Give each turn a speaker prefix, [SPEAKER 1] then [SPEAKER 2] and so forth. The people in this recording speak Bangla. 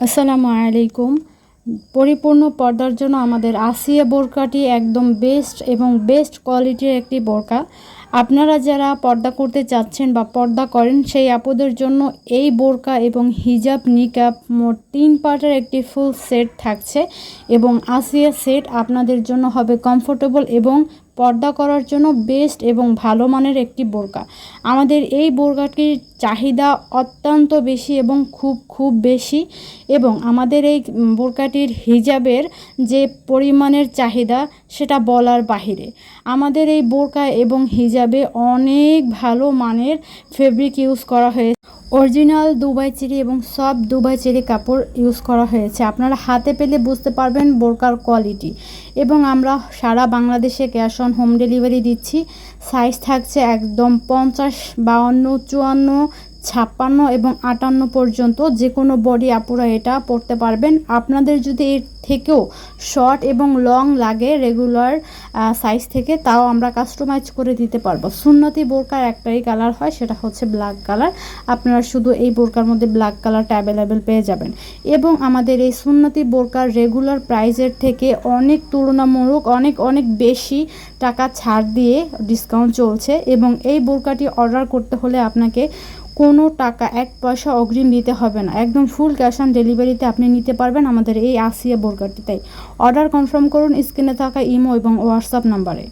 [SPEAKER 1] আসসালামু আলাইকুম। পরিপূর্ণ পর্দার জন্য আমাদের আসিয়া বোরকাটি একদম বেস্ট কোয়ালিটির একটি বোরকা। আপনারা যারা পর্দা করতে চাচ্ছেন বা পর্দা করেন সেই আপুদের জন্য এই বোরকা এবং হিজাব নিকাব মোট 3 পার্টের একটি ফুল সেট থাকছে এবং আসিয়া সেট আপনাদের জন্য হবে কমফোর্টেবল এবং পর্দা করার জন্য বেস্ট এবং ভালো মানের একটি বোরকা। আমাদের এই বোরকাটির চাহিদা অত্যন্ত বেশি এবং খুব বেশি, এবং আমাদের এই বোরকাটির হিজাবের যে পরিমাণের চাহিদা সেটা বলার বাহিরে। আমাদের এই বোরকা এবং হিজাবে অনেক ভালো মানের ফেব্রিক ইউজ করা হয়েছে। অরিজিনাল দুবাই চেরি এবং সব দুবাই চেরি কাপড় ইউজ করা হয়েছে। আপনারা হাতে পেলে বুঝতে পারবেন বোরকার কোয়ালিটি। এবং আমরা সারা বাংলাদেশে ক্যাশ অন হোম ডেলিভারি দিচ্ছি। সাইজ থাকছে একদম 50, 52, 54, 56 এবং 58 পর্যন্ত যে কোনো বডি আপুরা এটা পরতে পারবেন। আপনাদের যদি এর থেকেও শর্ট এবং লং লাগে রেগুলার সাইজ থেকে, তাও আমরা কাস্টমাইজ করে দিতে পারবো। সুন্নতি বোরকার একটাই কালার হয়, সেটা হচ্ছে ব্ল্যাক কালার। আপনারা শুধু এই বোরকার মধ্যে ব্ল্যাক কালারটা অ্যাভেলেবেল পেয়ে যাবেন। এবং আমাদের এই সুন্নতি বোরকার রেগুলার প্রাইসের থেকে অনেক তুলনামূলক অনেক বেশি টাকা ছাড় দিয়ে ডিসকাউন্ট চলছে। এবং এই বোরকাটি অর্ডার করতে হলে আপনাকে কোনো টাকা 1 পয়সা অগ্রিম দিতে হবে না, একদম ফুল ক্যাশ অন ডেলিভারিতে আপনি নিতে পারবেন আমাদের এই আসিয়া বোরকাটি। তাই অর্ডার কনফার্ম করুন স্ক্রিনে থাকা ইমো এবং হোয়াটসঅ্যাপ নাম্বারে।